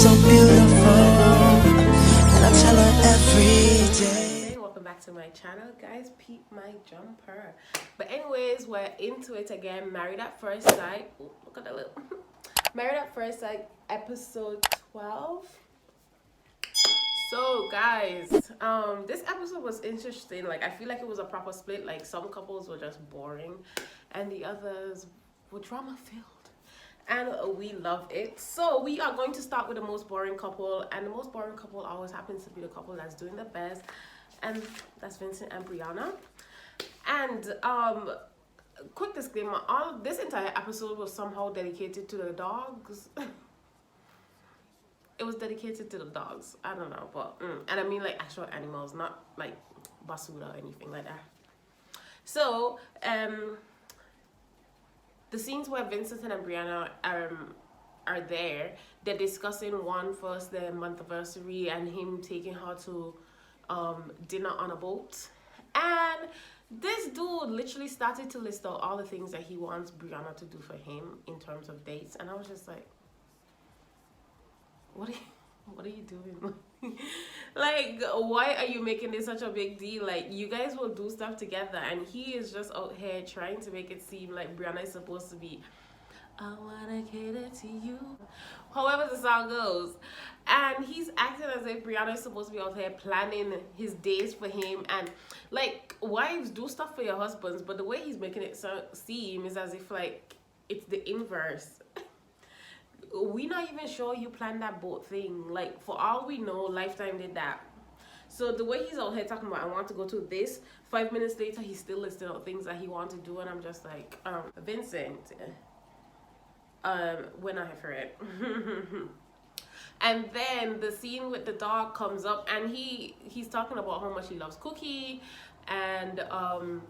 so beautiful, and I tell her every day. Hey, welcome back to my channel, guys. Peep my jumper. But anyways, we're into it again. Married at First Sight. Ooh, look at that little Married at First Sight, episode 12. So guys, this episode was interesting. Like, I feel like it was a proper split. Like, some couples were just boring and the others were drama filled, and we loved it. So we are going to start with the most boring couple, and the most boring couple always happens to be the couple that's doing the best, and that's Vincent and Brianna. And quick disclaimer, all this entire episode was somehow dedicated to the dogs. It was dedicated to the dogs. I don't know, but and I mean like actual animals, not like basura or anything like that. So the scenes where Vincent and Brianna are there, they're discussing one first their month anniversary and him taking her to dinner on a boat. And this dude literally started to list out all the things that he wants Brianna to do for him in terms of dates, and I was just like, what are you doing? Like, why are you making this such a big deal? Like, you guys will do stuff together, and he is just out here trying to make it seem like Brianna is supposed to be, I wanna cater to you, however the song goes. And he's acting as if Brianna is supposed to be out here planning his days for him. And like, wives do stuff for your husbands, but the way he's making it seem is as if like it's the inverse. We not even sure you planned that boat thing. Like, for all we know, Lifetime did that. So the way he's out here talking about, I want to go to this, 5 minutes later he's still listing out things that he wants to do, and I'm just like, Vincent, we're not here for it. And then the scene with the dog comes up, and he's talking about how much he loves Cookie and all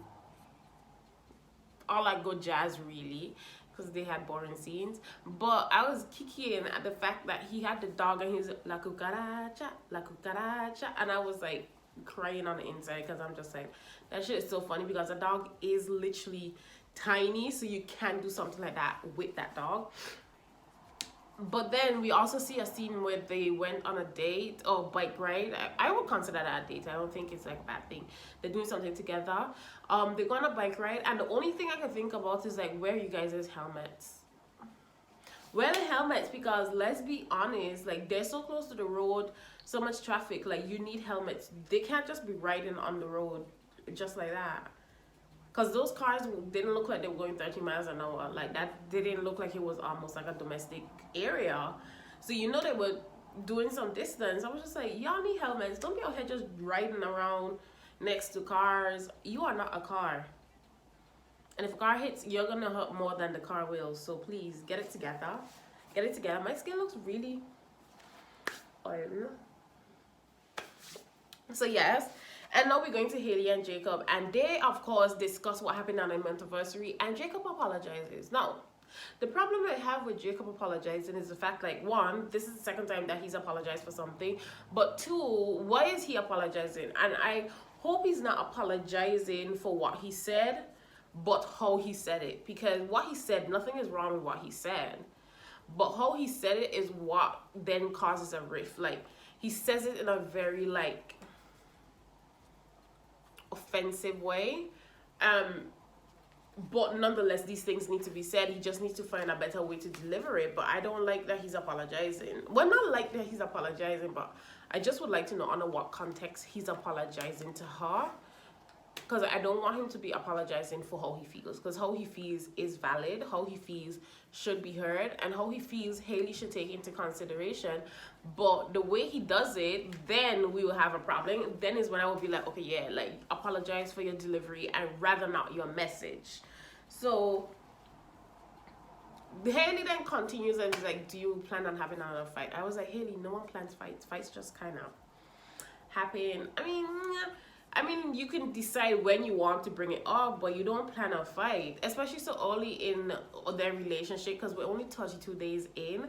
that good jazz, really, because they had boring scenes. But I was kicking at the fact that he had the dog and he's la cucaracha, and I was like crying on the inside, because I'm just like, that shit is so funny, because the dog is literally tiny, so you can do something like that with that dog. But then we also see a scene where they went on a date or bike ride. I would consider that a date. I don't think it's like a bad thing. They're doing something together. They go on a bike ride, and the only thing I can think about is like, where are you guys' helmets? Where are the helmets? Because let's be honest, like, they're so close to the road, so much traffic, like, you need helmets. They can't just be riding on the road just like that. Because those cars didn't look like they were going 30 miles an hour. Like, that didn't look like it was almost like a domestic area. So, you know, they were doing some distance. I was just like, y'all need helmets. Don't be out here just riding around next to cars. You are not a car. And if a car hits, you're going to hurt more than the car will. So, please, get it together. Get it together. My skin looks really oily. So, yes. And now we're going to Haley and Jacob, and they, of course, discuss what happened on their anniversary, and Jacob apologizes. Now, the problem I have with Jacob apologizing is the fact, like, one, this is the second time that he's apologized for something, but two, why is he apologizing? And I hope he's not apologizing for what he said, but how he said it, because what he said, nothing is wrong with what he said, but how he said it is what then causes a rift. Like, he says it in a very, like, offensive way, but nonetheless these things need to be said. He just needs to find a better way to deliver it. But I don't like that he's apologizing. Well, not like that he's apologizing, but I just would like to know under what context he's apologizing to her, because I don't want him to be apologizing for how he feels, because how he feels is valid, how he feels should be heard, and how he feels Haley should take into consideration. But the way he does it, then we will have a problem. Then is when I will be like, okay, yeah, like, apologize for your delivery and rather not your message. So Haley then continues and is like, do you plan on having another fight? I was like, Haley, no one plans fights. Fights just kind of happen. I mean, you can decide when you want to bring it up, but you don't plan a fight, especially so early in their relationship, because we're only 32 days in.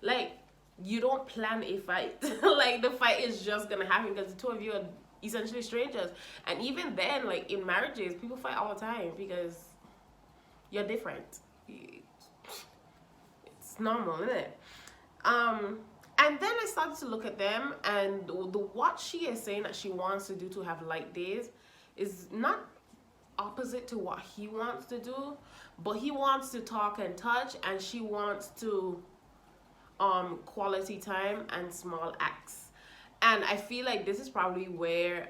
Like, you don't plan a fight. Like, the fight is just gonna happen because the two of you are essentially strangers. And even then, like, in marriages, people fight all the time because you're different. It's normal, isn't it? And then I started to look at them, and what she is saying that she wants to do to have light days is not opposite to what he wants to do, but he wants to talk and touch, and she wants to quality time and small acts. And I feel like this is probably where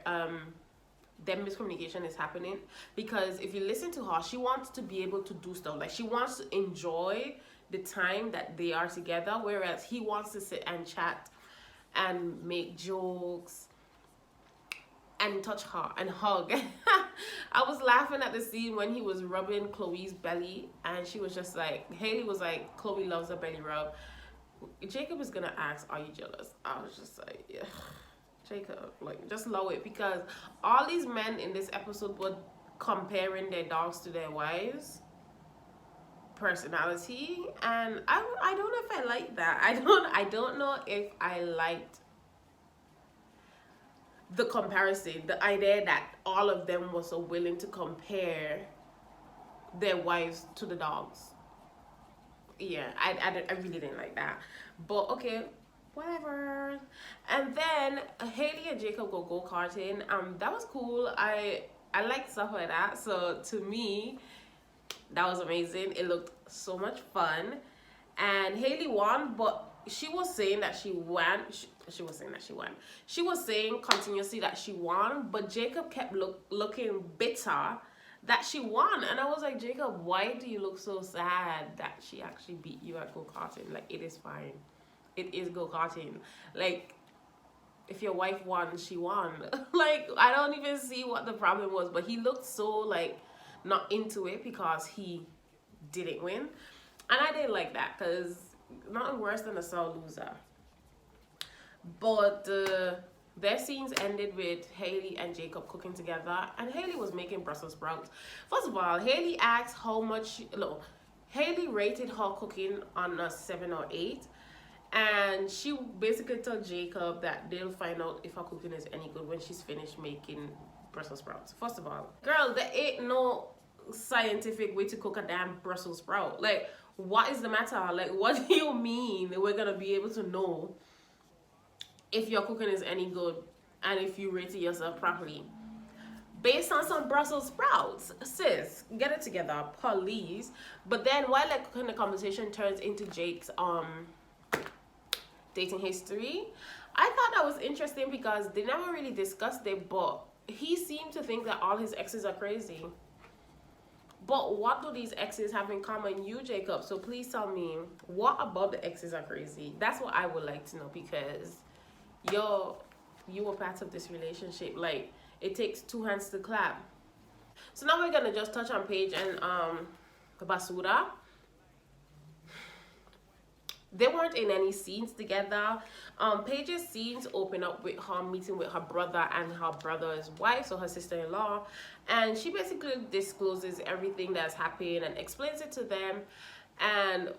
their miscommunication is happening, because if you listen to her, she wants to be able to do stuff, like she wants to enjoy the time that they are together, whereas he wants to sit and chat and make jokes and touch her and hug. I was laughing at the scene when he was rubbing Chloe's belly, and she was just like, Haley was like, Chloe loves a belly rub. Jacob is gonna ask, are you jealous? I was just like, yeah, Jacob, like, just allow it, because all these men in this episode were comparing their dogs to their wives personality, and I don't know if I like that. I don't know if I liked the comparison, the idea that all of them were so willing to compare their wives to the dogs. Yeah, I really didn't like that, but okay, whatever. And then Haley and Jacob go karting. That was cool. I like stuff like that, so to me that was amazing. It looked so much fun, and Haley won, but she was saying that she won. She was saying that she won. She was saying continuously that she won, but Jacob kept looking bitter that she won. And I was like, Jacob, why do you look so sad that she actually beat you at go-karting? Like, it is fine. It is go-karting. Like, if your wife won, she won. Like, I don't even see what the problem was, but he looked so, like, not into it because he didn't win. And I didn't like that, because nothing worse than a sore loser. But their scenes ended with Haley and Jacob cooking together, and Haley was making Brussels sprouts. First of all, Haley asked how much, no, Haley rated her cooking on a 7 or 8, and she basically told Jacob that they'll find out if her cooking is any good when she's finished making Brussels sprouts. First of all, girl, there ain't no scientific way to cook a damn Brussels sprout. Like, what is the matter? Like, what do you mean we're gonna be able to know if your cooking is any good and if you rated yourself properly based on some Brussels sprouts? Sis, get it together, please. But then while like cooking, the conversation turns into Jake's dating history. I thought that was interesting because they never really discussed it, but he seemed to think that all his exes are crazy. But what do these exes have in common? You, Jacob, so please tell me, what about the exes are crazy? That's what I would like to know, because you were part of this relationship. Like, it takes two hands to clap. So now we're gonna just touch on Paige and Basura. They weren't in any scenes together. Paige's scenes open up with her meeting with her brother and her brother's wife, so her sister-in-law, and she basically discloses everything that's happened and explains it to them. And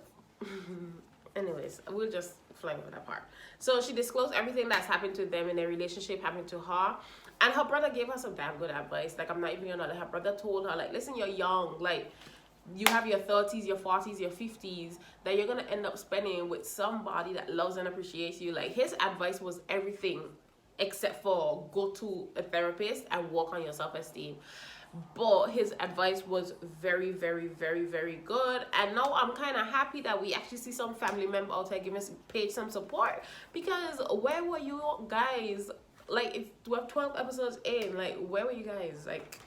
anyways, we'll just fly over that part. So she disclosed everything that's happened to them in their relationship, happened to her, and her brother gave her some damn good advice. Like, I'm not even gonna lie, her brother told her, like, listen, you're young, like, you have your 30s, your 40s, your 50s that you're gonna end up spending with somebody that loves and appreciates you. Like, his advice was everything except for go to a therapist and work on your self-esteem. But his advice was very, very, very, very good. And now I'm kind of happy that we actually see some family member out there giving Paige some support, because where were you guys? Like, if we have 12 episodes in, like, where were you guys? Like,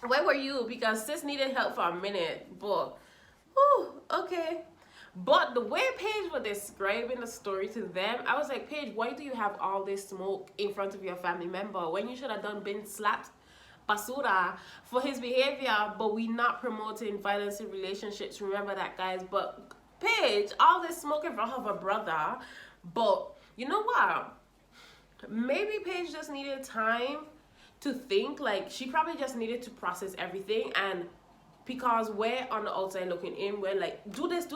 where were you? Because sis needed help for a minute, but whew, okay. But the way Paige was describing the story to them, I was like, Paige, why do you have all this smoke in front of your family member when you should have been slapped Basura for his behavior? But we not promoting violence in relationships, remember that, guys. But Paige, all this smoke in front of her brother. But you know what? Maybe Paige just needed time to think. Like, she probably just needed to process everything, and because we're on the outside looking in, we're like, do this,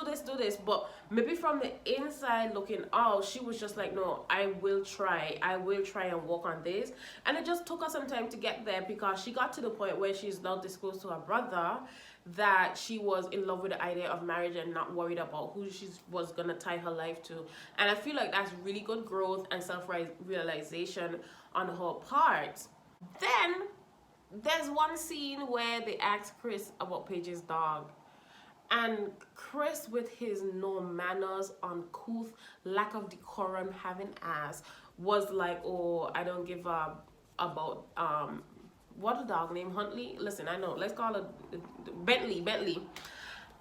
but maybe from the inside looking out, she was just like, no, I will try and work on this. And it just took her some time to get there, because she got to the point where she's now disclosed to her brother that she was in love with the idea of marriage and not worried about who she was gonna tie her life to. And I feel like that's really good growth and self-realization on her part. Then there's one scene where they asked Chris about Paige's dog. And Chris, with his no manners, uncouth, lack of decorum, having ass, was like, oh, I don't give up about what a dog named Huntley. Listen, I know, let's call it Bentley.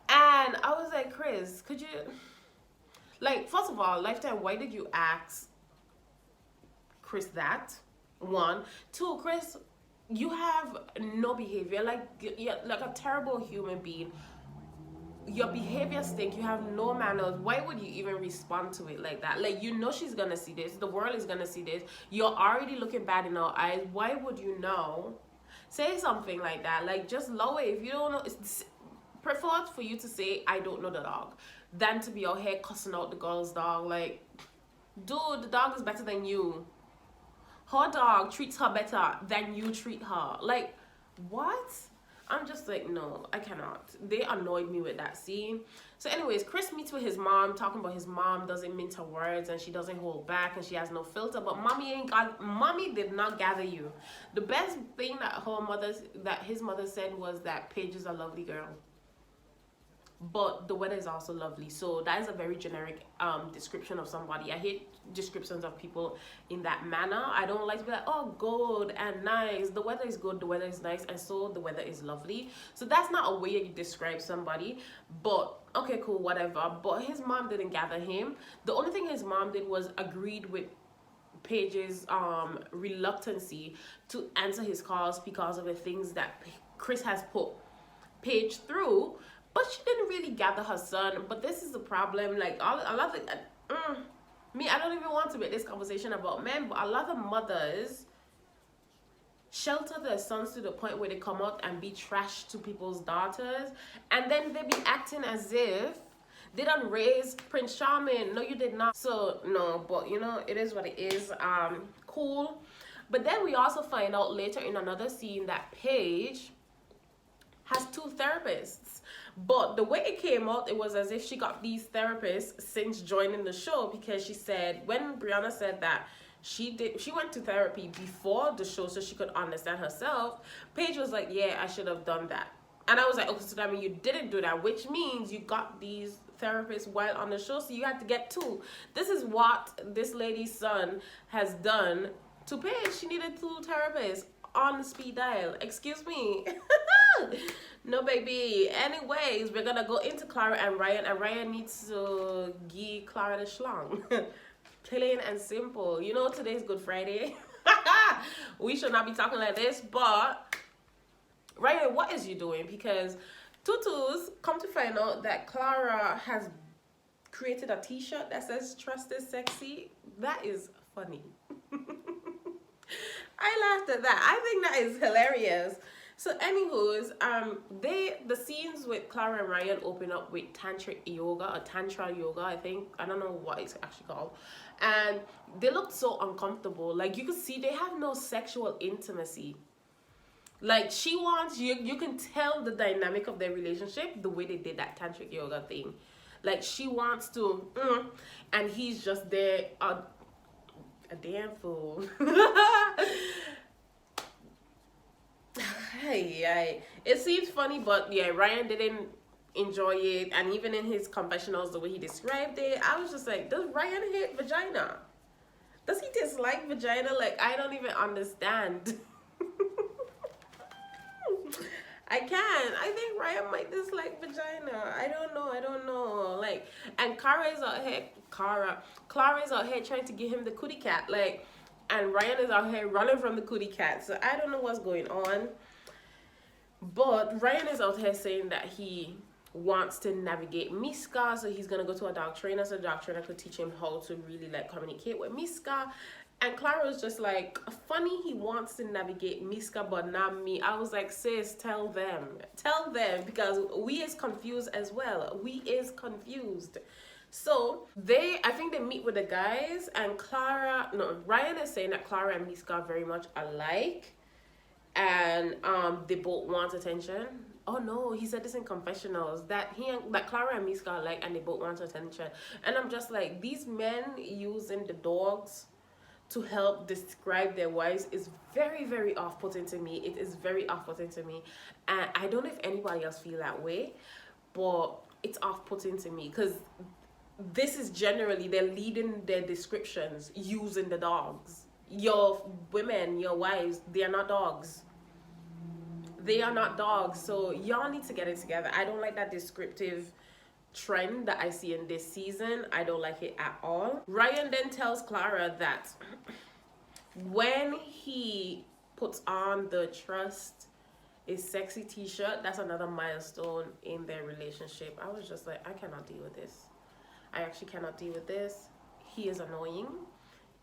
And I was like, Chris, could you, like, first of all, Lifetime, why did you ask Chris that? One. Two, Chris, you have no behavior, like you're like a terrible human being. Your behavior stink. You have no manners. Why would you even respond to it like that? Like, you know she's gonna see this, the world is gonna see this, you're already looking bad in her eyes. Why would you know? Say something like that. Like, just lower it. If you don't know, it's preferred for you to say I don't know the dog than to be out here cussing out the girl's dog. Like, dude, the dog is better than you. Her dog treats her better than you treat her. Like, what? I'm just like, no, I cannot. They annoyed me with that scene. So anyways, Chris meets with his mom, talking about his mom doesn't mince her words and she doesn't hold back and she has no filter. But mommy did not gather you. The best thing that his mother said was that Paige is a lovely girl, but the weather is also lovely. So that is a very generic description of somebody. I hate descriptions of people in that manner. I don't like to be like, oh, good and nice. The weather is good, the weather is nice, and so the weather is lovely. So that's not a way you describe somebody. But okay, cool, whatever. But his mom didn't gather him. The only thing his mom did was agreed with Paige's reluctancy to answer his calls because of the things that Chris has put Paige through. But she didn't really gather her son. But this is the problem. Like, a lot of me, I don't even want to make this conversation about men, but a lot of mothers shelter their sons to the point where they come out and be trash to people's daughters, and then they be acting as if they done raise Prince Charming. No, you did not. So no, but you know, it is what it is. Cool. But then we also find out later in another scene that Paige has 2 therapists. But the way it came out, it was as if she got these therapists since joining the show, because she said, when Brianna said that she went to therapy before the show so she could understand herself, Paige was like, yeah, I should have done that. And I was like, okay, so that means you didn't do that, which means you got these therapists while on the show, so you had to get 2. This is what this lady's son has done to Paige. She needed 2 therapists on speed dial. Excuse me. No, baby. Anyways, we're gonna go into Clara and Ryan needs to give Clara the schlong. Plain and simple. You know, today's Good Friday. We should not be talking like this, but Ryan, what is you doing? Because Tutus, come to find out that Clara has created a t-shirt that says trust is sexy. That is funny. I laughed at that. I think that is hilarious. So anywho's, the scenes with Clara and Ryan open up with tantric yoga, or tantra yoga, I think. I don't know what it's actually called. And they looked so uncomfortable. Like, you could see they have no sexual intimacy. Like, she wants, you can tell the dynamic of their relationship the way they did that tantric yoga thing. Like, she wants to, and he's just there, a damn fool. Hey, it seems funny, but yeah, Ryan didn't enjoy it. And even in his confessionals, the way he described it, I was just like, does Ryan hate vagina? Does he dislike vagina? Like, I don't even understand. I can't. I think Ryan might dislike vagina. I don't know. Like, and Clara is out here trying to give him the cootie cat. Like, and Ryan is out here running from the cootie cat. So I don't know what's going on. But Ryan is out here saying that he wants to navigate Miska. So he's going to go to a dog trainer. So the dog trainer could teach him how to really, like, communicate with Miska. And Clara was just like, funny, he wants to navigate Miska, but not me. I was like, sis, tell them, because we is confused as well. We is confused. So I think they meet with the guys, and Ryan is saying that Clara and Miska are very much alike, and they both want attention. oh no, he said this in confessionals that that Clara and Miska are like, and they both want attention. And I'm just like, these men using the dogs to help describe their wives is very, very off-putting to me. It is very off-putting to me, and I don't know if anybody else feel that way, but it's off-putting to me because this is generally, they're leading their descriptions using the dogs. Your women, your wives, they are not dogs. They are not dogs. So y'all need to get it together. I don't like that descriptive trend that I see in this season. I don't like it at all. Ryan then tells Clara that when he puts on the Trust is Sexy t-shirt, that's another milestone in their relationship. I was just like, I cannot deal with this. I actually cannot deal with this. He is annoying.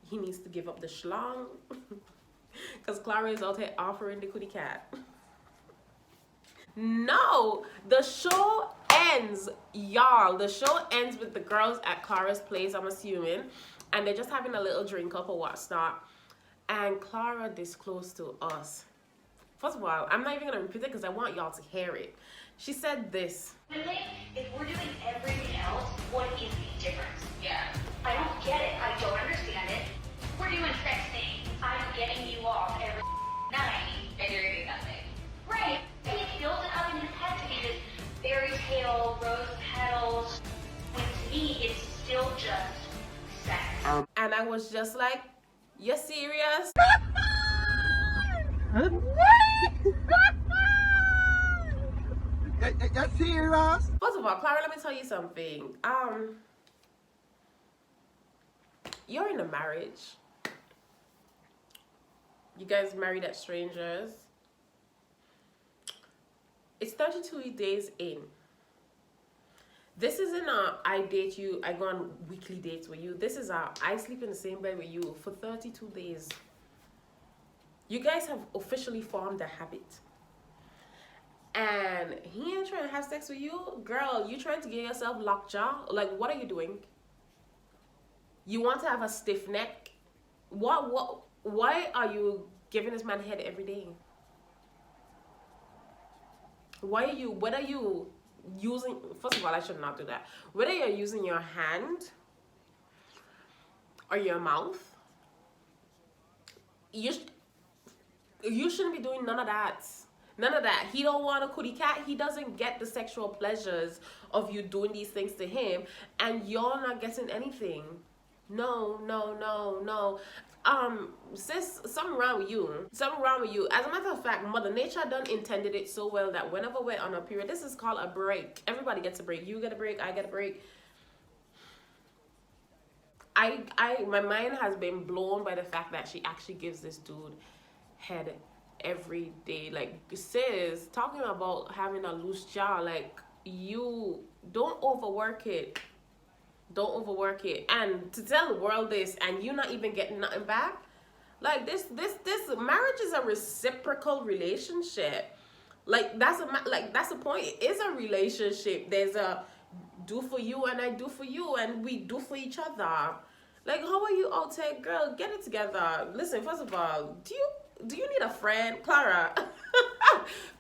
He needs to give up the schlong. Because Clara is out here offering the kitty cat. No, the show ends, y'all. The show ends with the girls at Clara's place, I'm assuming. And they're just having a little drink up or whatnot. And Clara disclosed to us. First of all, I'm not even going to repeat it because I want y'all to hear it. She said this. If we're doing everything else, what is the difference? Yeah. I don't get it. I don't understand it. We're doing sexting. I'm getting you off every night. And you're getting nothing. Right. He built it up in his head to be this fairy tale, rose petals. When to me, it's still just sex. And I was just like, you're serious? That's serious. First of all, Clara, let me tell you something. You're in a marriage. You guys married as strangers. It's 32 days in. This isn't a I date you, I go on weekly dates with you. This is a I sleep in the same bed with you for 32 days. You guys have officially formed a habit. And he ain't trying to have sex with you. Girl, you trying to get yourself lockjaw? Like, what are you doing? You want to have a stiff neck? Why are you giving this man head every day? What are you using? First of all, I should not do that. Whether you're using your hand or your mouth, you shouldn't be doing none of that. None of that. He don't want a kitty cat. He doesn't get the sexual pleasures of you doing these things to him, and you're not getting anything. No. Sis, something wrong with you. Something wrong with you. As a matter of fact, Mother Nature done intended it so well that whenever we're on a period, this is called a break. Everybody gets a break. You get a break. I get a break. My mind has been blown by the fact that she actually gives this dude head every day. Like, sis, talking about having a loose jaw, like, you don't overwork it. Don't overwork it. And to tell the world this and you not even getting nothing back, like, this marriage is a reciprocal relationship. Like, that's the point. It is a relationship. There's a do for you and I do for you and we do for each other. Like, how are you out there, girl? Get it together. Listen, first of all, do you need a friend? Clara,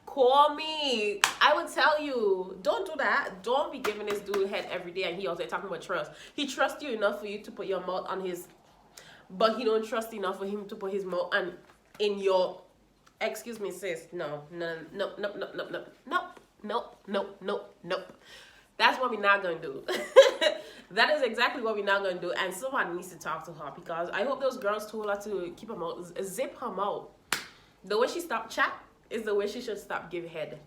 call me. I would tell you, don't do that. Don't be giving this dude head every day and he out there talking about trust. He trusts you enough for you to put your mouth on his, but he don't trust enough for him to put his mouth on in your, excuse me, sis. No. That's what we're not going to do. That is exactly what we're not going to do. And someone needs to talk to her because I hope those girls told her to keep her mouth, zip her mouth. The way she stopped chat is the way she should stop give head.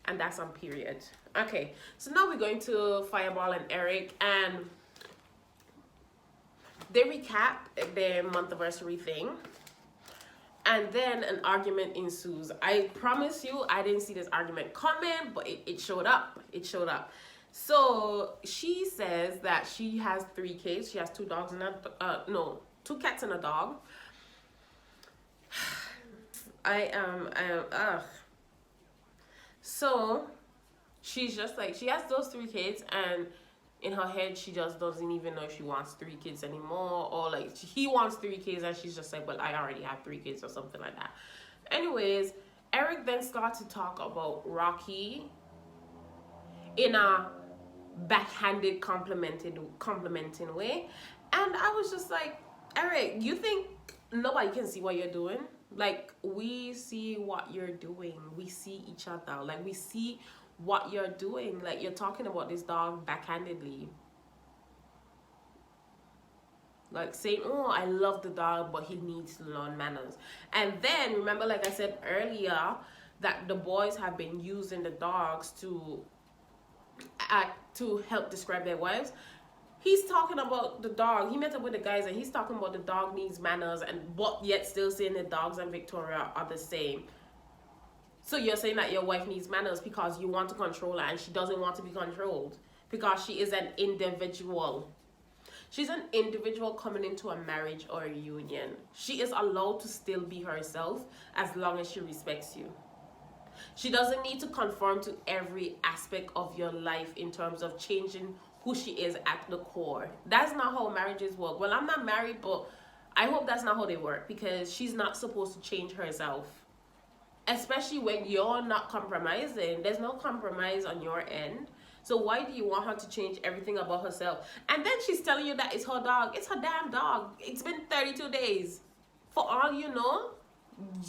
And that's on period. Okay, so now we're going to Fireball and Eric. And they recap their month anniversary thing. And then an argument ensues. I promise you, I didn't see this argument coming, but it showed up. It showed up. So she says that she has 3 kids. She has 2 dogs and 2 cats and a dog. So she's just like, she has those 3 kids, and in her head she just doesn't even know if she wants 3 kids anymore, or like he wants 3 kids and she's just like, well, I already have 3 kids or something like that. Anyways, Eric then started to talk about Rocky in a backhanded complimenting way, and I was just like, Eric, you think nobody can see what you're doing? Like, we see what you're doing, we see each other, like we see what you're doing. Like, you're talking about this dog backhandedly, like saying, oh, I love the dog, but he needs to learn manners. And then remember, like I said earlier, that the boys have been using the dogs to help describe their wives. He's talking about the dog. He met up with the guys and he's talking about the dog needs manners, and but yet still saying the dogs and Victoria are the same. So you're saying that your wife needs manners because you want to control her and she doesn't want to be controlled, because she is an individual. She's an individual coming into a marriage or a union. She is allowed to still be herself as long as she respects you. She doesn't need to conform to every aspect of your life in terms of changing who she is at the core. That's not how marriages work. Well, I'm not married, but I hope that's not how they work, because she's not supposed to change herself. Especially when you're not compromising. There's no compromise on your end. So why do you want her to change everything about herself? And then she's telling you that it's her dog. It's her damn dog. It's been 32 days. For all you know,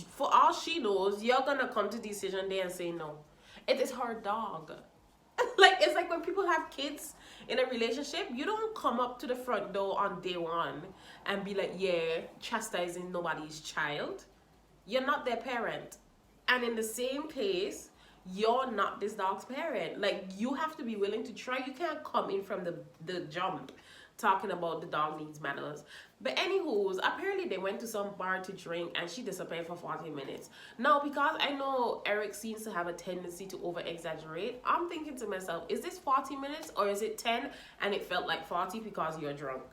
for all she knows, you're gonna come to decision day and say no. It is her dog. Like, it's like when people have kids in a relationship, you don't come up to the front door on day one and be like, yeah, chastising nobody's child. You're not their parent. And in the same case, you're not this dog's parent. Like, you have to be willing to try. You can't come in from the jump talking about the dog needs manners. But anywho's, apparently they went to some bar to drink and she disappeared for 40 minutes. Now, because I know Eric seems to have a tendency to over-exaggerate, I'm thinking to myself, is this 40 minutes or is it 10 and it felt like 40 because you're drunk?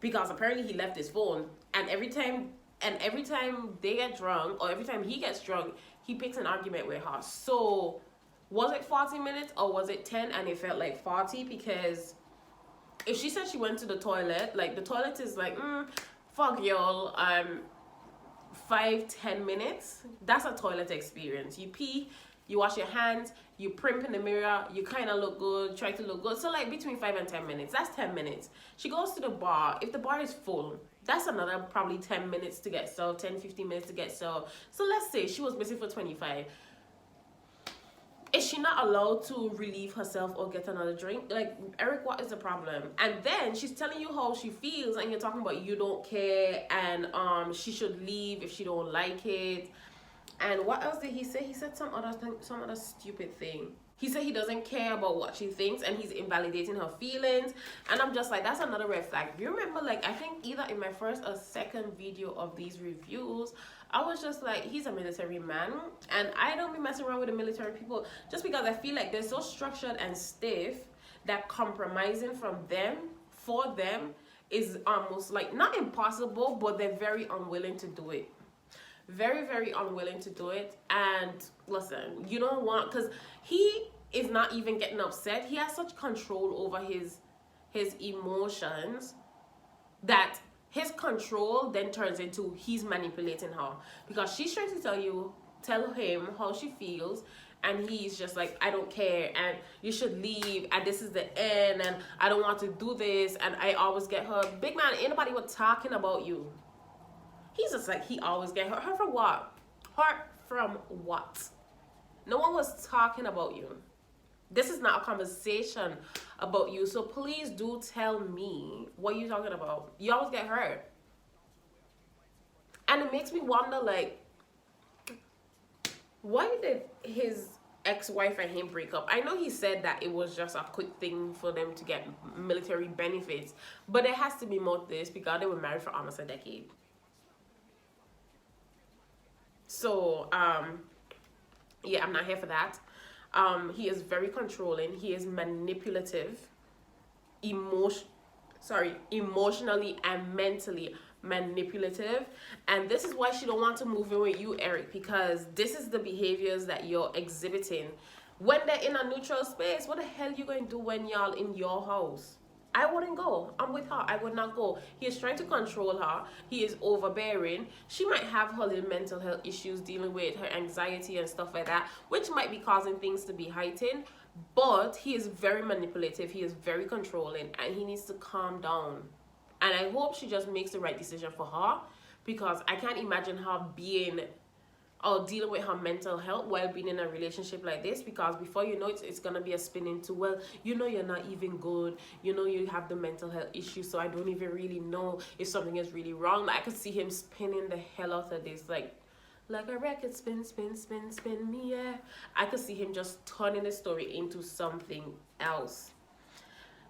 Because apparently he left his phone, and every time they get drunk, or every time he gets drunk, he picks an argument with her. So was it 40 minutes or was it 10 and it felt like 40? Because if she said she went to the toilet, like the toilet is like, fuck y'all, 5-10 minutes, that's a toilet experience. You pee, you wash your hands, you primp in the mirror, you kind of look good, try to look good. So like between 5 and 10 minutes, that's 10 minutes. She goes to the bar. If the bar is full, that's another probably 10 minutes to get served, 10-15 minutes to get served. So let's say she was missing for 25. Is she not allowed to relieve herself or get another drink? Like, Eric, what is the problem? And then she's telling you how she feels, and you're talking about you don't care, and she should leave if she don't like it. And what else did he say? He said some other stupid thing. He said he doesn't care about what she thinks and he's invalidating her feelings. And I'm just like, that's another red flag. You remember, like, I think either in my first or second video of these reviews, I was just like, he's a military man. And I don't be messing around with the military people just because I feel like they're so structured and stiff that compromising from them, for them, is almost like, not impossible, but they're very unwilling to do it. Very, very unwilling to do it. And listen, you don't want, because he is not even getting upset. He has such control over his emotions that his control then turns into he's manipulating her, because she's trying to tell him how she feels, and he's just like, I don't care, and you should leave, and this is the end, and I don't want to do this, and I always get hurt. Big man, ain't nobody was talking about you. He's just like, he always get hurt. Hurt from what? Hurt from what? No one was talking about you. This is not a conversation about you. So please do tell me what you're talking about. You always get hurt. And it makes me wonder, like, why did his ex-wife and him break up? I know he said that it was just a quick thing for them to get military benefits, but there has to be more to this, because they were married for almost a decade. So, yeah, I'm not here for that. He is very controlling. He is manipulative, emotionally and mentally manipulative. And this is why she don't want to move in with you, Eric, because this is the behaviors that you're exhibiting. When they're in a neutral space, what the hell you going to do when y'all in your house? I wouldn't go. I'm with her. I would not go. He is trying to control her. He is overbearing. She might have her little mental health issues dealing with her anxiety and stuff like that, which might be causing things to be heightened. But he is very manipulative. He is very controlling, and he needs to calm down. And I hope she just makes the right decision for her, because I can't imagine her being or dealing with her mental health while being in a relationship like this, because before you know it, it's gonna be a spin into, well, you know, you're not even good, you know, you have the mental health issue, so I don't even really know if something is really wrong. I could see him spinning the hell out of this, like a record spin, spin, spin, spin me, yeah. I could see him just turning the story into something else.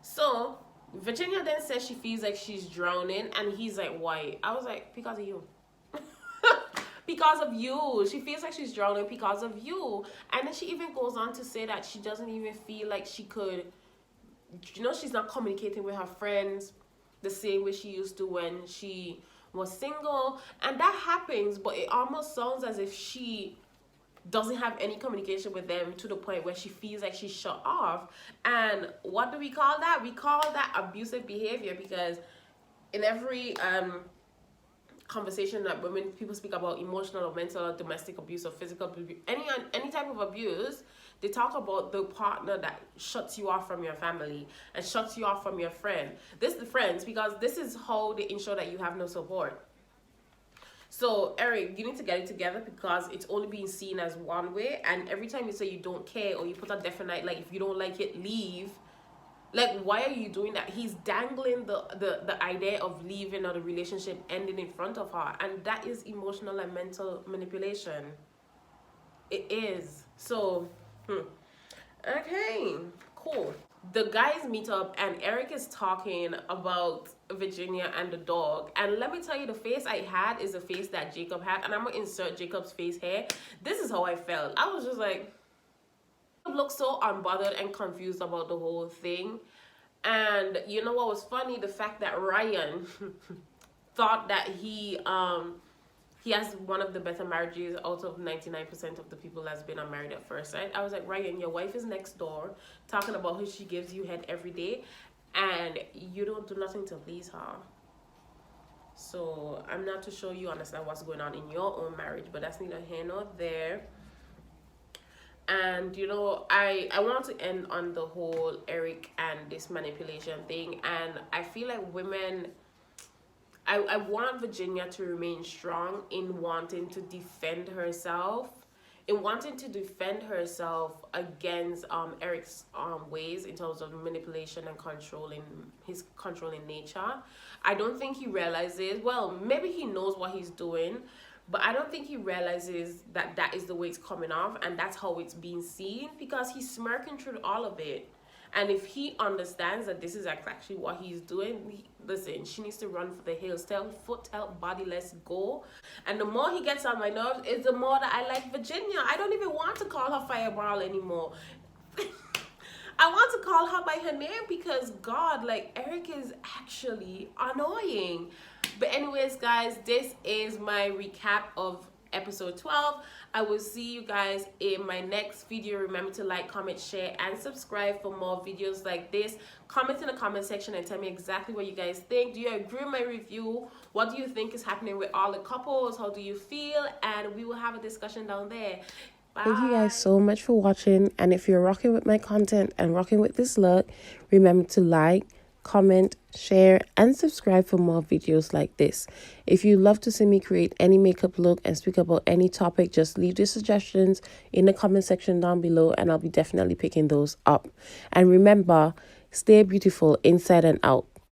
So Virginia then says she feels like she's drowning, and he's like, why? I was like, because of you. Because of you. She feels like she's drowning because of you. And then she even goes on to say that she doesn't even feel like she could, you know, she's not communicating with her friends the same way she used to when she was single. And that happens, but it almost sounds as if she doesn't have any communication with them to the point where she feels like she's shut off. And what do we call that? We call that abusive behavior, because in every conversation that people speak about emotional or mental or domestic abuse or physical abuse, any type of abuse, they talk about the partner that shuts you off from your family and shuts you off from your friends, because this is how they ensure that you have no support. So Eric, you need to get it together, because it's only being seen as one way, and every time you say you don't care or you put a definite, like, if you don't like it, leave. Like, why are you doing that? He's dangling the idea of leaving or the relationship ending in front of her. And that is emotional and mental manipulation. It is. So, okay, cool. The guys meet up, and Eric is talking about Virginia and the dog. And let me tell you, the face I had is the face that Jacob had. And I'm going to insert Jacob's face here. This is how I felt. I was just like, looked so unbothered and confused about the whole thing. And you know what was funny? The fact that Ryan thought that he has one of the better marriages out of 99% of the people that's been unmarried at first sight. I was like, Ryan, your wife is next door talking about how she gives you head every day, and you don't do nothing to please her. So I'm not too sure you understand what's going on in your own marriage, but that's neither here nor there. And you know, I want to end on the whole Eric and this manipulation thing. And I feel like women, I want Virginia to remain strong in wanting to defend herself, against Eric's ways in terms of manipulation and his controlling nature. I don't think he realizes, well, maybe he knows what he's doing, but I don't think he realizes that that is the way it's coming off, and that's how it's being seen, because he's smirking through all of it. And if he understands that this is actually what he's doing, listen, she needs to run for the hills. Tell foot, tell body, let's go. And the more he gets on my nerves, is the more that I like Virginia. I don't even want to call her Fireball anymore. I want to call her by her name, because God, like, Eric is actually annoying. But anyways, guys, this is my recap of episode 12. I will see you guys in my next video. Remember to like, comment, share, and subscribe for more videos like this. Comment in the comment section and tell me exactly what you guys think. Do you agree with my review? What do you think is happening with all the couples? How do you feel? And we will have a discussion down there. Bye. Thank you guys so much for watching. And if you're rocking with my content and rocking with this look, remember to like, comment, share, and subscribe for more videos like this. If you love to see me create any makeup look and speak about any topic, just leave your suggestions in the comment section down below, and I'll be definitely picking those up. And remember, stay beautiful inside and out.